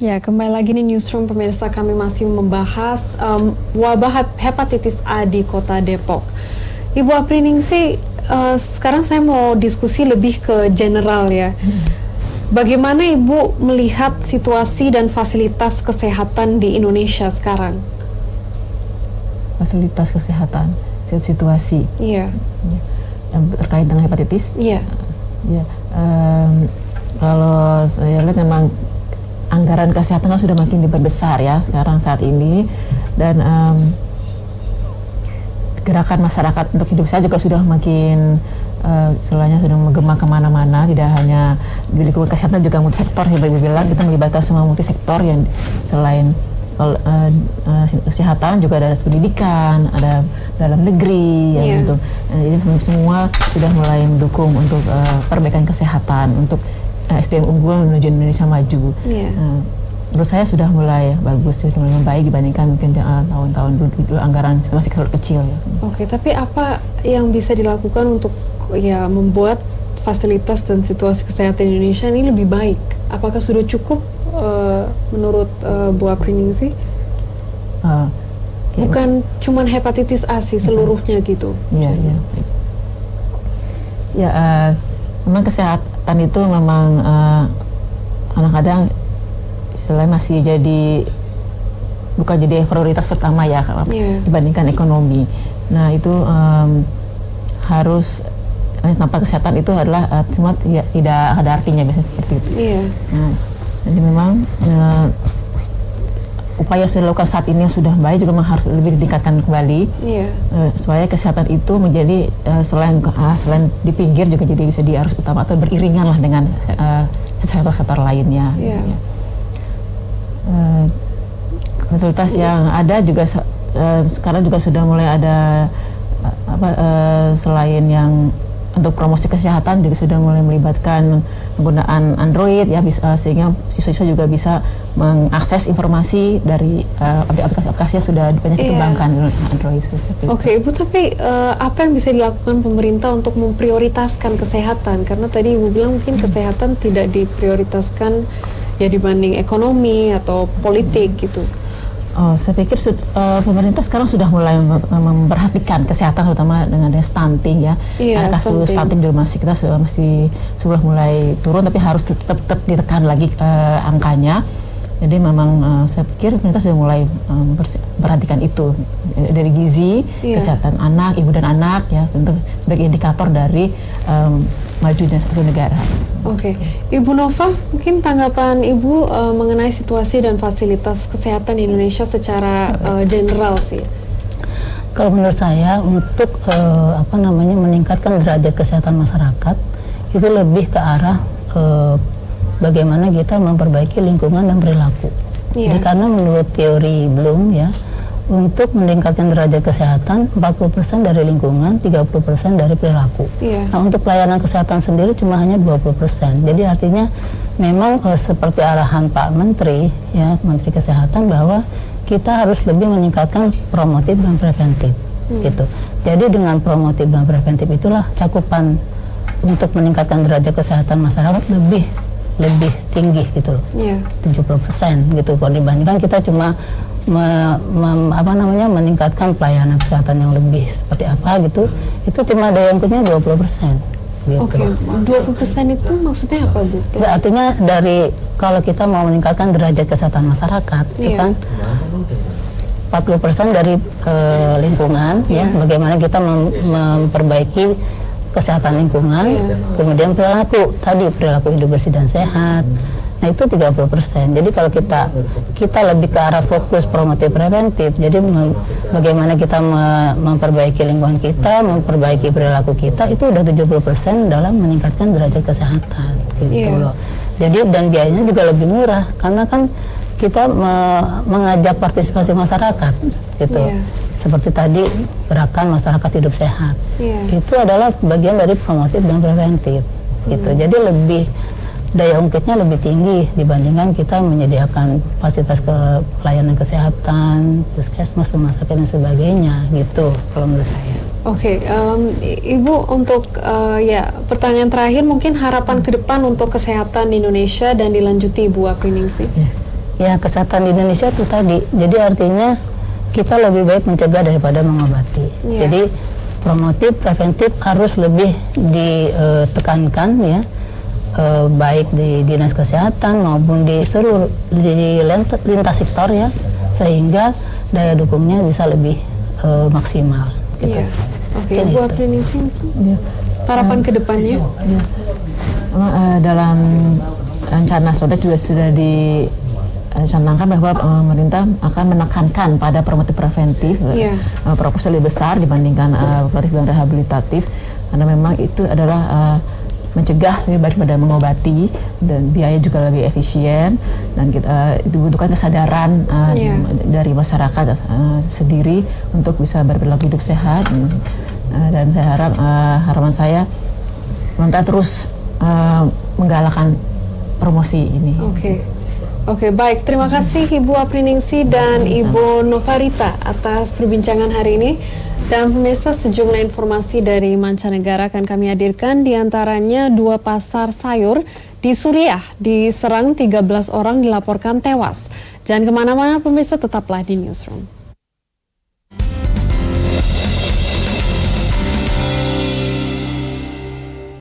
Ya, kembali lagi nih Newsroom pemirsa, kami masih membahas wabah hepatitis A di Kota Depok. Ibu Apriningsih, sekarang saya mau diskusi lebih ke general ya. Bagaimana Ibu melihat situasi dan fasilitas kesehatan di Indonesia sekarang? Fasilitas kesehatan, situasi. Iya. Yang terkait dengan hepatitis. Iya. Ya, kalau saya lihat memang anggaran kesehatan kan sudah makin diperbesar ya sekarang saat ini, dan gerakan masyarakat untuk hidup sehat juga sudah makin istilahnya sudah menggema kemana-mana, tidak hanya di lingkungan kesehatan juga multisektor ya, bilang kita melibatkan semua multisektor yang selain kesehatan juga ada pendidikan, ada dalam negeri ya gitu. Jadi semua sudah mulai mendukung untuk perbaikan kesehatan, untuk SDM unggul menuju Indonesia maju. Menurut saya sudah mulai bagus, sudah mulai membaik dibandingkan mungkin tahun-tahun dulu anggaran masih kecil ya. Oke, tapi apa yang bisa dilakukan untuk ya membuat fasilitas dan situasi kesehatan Indonesia ini lebih baik? Apakah sudah cukup menurut Bu Apriningsih? Bukan cuman hepatitis A sih, seluruhnya gitu. Iya, iya. Ya, memang kesehatan itu memang kadang-kadang istilahnya masih bukan jadi prioritas pertama ya dibandingkan ekonomi. Nah itu harus tanpa kesehatan itu adalah cuma tidak ada artinya, biasanya seperti itu. Nah, jadi memang upaya yang sudah dilakukan saat ini yang sudah baik juga memang harus lebih ditingkatkan kembali, supaya kesehatan itu menjadi selain di pinggir juga jadi bisa harus utama atau beriringan lah dengan sektor lainnya. Fasilitas yang ada juga sekarang juga sudah mulai ada selain yang untuk promosi kesehatan juga sudah mulai melibatkan penggunaan Android ya, sehingga siswa-siswa juga bisa mengakses informasi dari aplikasi-aplikasi yang sudah banyak dikembangkan Android. Oke, Ibu, tapi apa yang bisa dilakukan pemerintah untuk memprioritaskan kesehatan? Karena tadi Ibu bilang mungkin kesehatan tidak diprioritaskan ya dibanding ekonomi atau politik gitu. Saya pikir pemerintah sekarang sudah mulai memperhatikan kesehatan, terutama dengan stunting ya. Kasus stunting juga kita masih sudah mulai turun, tapi harus tetap ditekan lagi angkanya. Jadi memang saya pikir pemerintah sudah mulai memperhatikan itu dari gizi, kesehatan anak, ibu dan anak ya, untuk sebagai indikator dari majunya suatu negara. Oke, Ibu Nova, mungkin tanggapan Ibu mengenai situasi dan fasilitas kesehatan di Indonesia secara general sih. Kalau menurut saya untuk meningkatkan derajat kesehatan masyarakat itu lebih ke arah bagaimana kita memperbaiki lingkungan dan perilaku. Jadi karena menurut teori Bloom ya, untuk meningkatkan derajat kesehatan 40% dari lingkungan, 30% dari perilaku. Nah, untuk pelayanan kesehatan sendiri cuma hanya 20%. Jadi artinya memang seperti arahan Pak Menteri ya, Menteri Kesehatan, bahwa kita harus lebih meningkatkan promotif dan preventif gitu. Jadi dengan promotif dan preventif itulah cakupan untuk meningkatkan derajat kesehatan masyarakat lebih tinggi gitu loh. 70% gitu, kalau dibandingkan kita cuma meningkatkan pelayanan kesehatan yang lebih seperti apa gitu, itu cuma daya ungkitnya 20%. Gitu. Oke, 20% itu maksudnya apa, Bu? Artinya dari kalau kita mau meningkatkan derajat kesehatan masyarakat, itu kan 40% dari lingkungan ya, bagaimana kita memperbaiki kesehatan lingkungan, kemudian perilaku hidup bersih dan sehat. Nah itu 30%. Jadi kalau kita lebih ke arah fokus promotif preventif, jadi bagaimana kita memperbaiki lingkungan kita, memperbaiki perilaku kita, itu udah 70% dalam meningkatkan derajat kesehatan gitu loh. Jadi dan biayanya juga lebih murah karena kan kita mengajak partisipasi masyarakat gitu. Seperti tadi gerakan masyarakat hidup sehat. Itu adalah bagian dari promotif dan preventif gitu. Jadi daya ungkitnya lebih tinggi dibandingkan kita menyediakan fasilitas pelayanan kesehatan, puskesmas, rumah sakit dan sebagainya gitu kalau menurut saya. Oke, Ibu, untuk pertanyaan terakhir, mungkin harapan ke depan untuk kesehatan di Indonesia dan dilanjuti Ibu Apriningsih. Ya, kesehatan di Indonesia itu tadi. Jadi artinya kita lebih baik mencegah daripada mengobati. Jadi promotif, preventif harus lebih ditekankan ya, baik di dinas kesehatan maupun di seluruh di lintas sektor ya, sehingga daya dukungnya bisa lebih maksimal. Gitu. Oke, Bu Apriningsih, harapan ke depannya? Dalam rencana strategi juga sudah dicanangkan bahwa pemerintah akan menekankan pada promotif preventif, proporsi lebih besar dibandingkan promotif dan rehabilitatif, karena memang itu adalah mencegah lebih baik daripada mengobati, dan biaya juga lebih efisien, dan kita dibutuhkan kesadaran dari masyarakat sendiri untuk bisa berperilaku hidup sehat, dan saya harap harapan saya pemerintah terus menggalakkan promosi ini. Oke, baik. Terima kasih Ibu Apriningsih dan Ibu Novarita atas perbincangan hari ini. Dan pemirsa, sejumlah informasi dari mancanegara akan kami hadirkan, diantaranya 2 pasar sayur di Suriah diserang 13 orang dilaporkan tewas. Jangan kemana-mana pemirsa, tetaplah di Newsroom.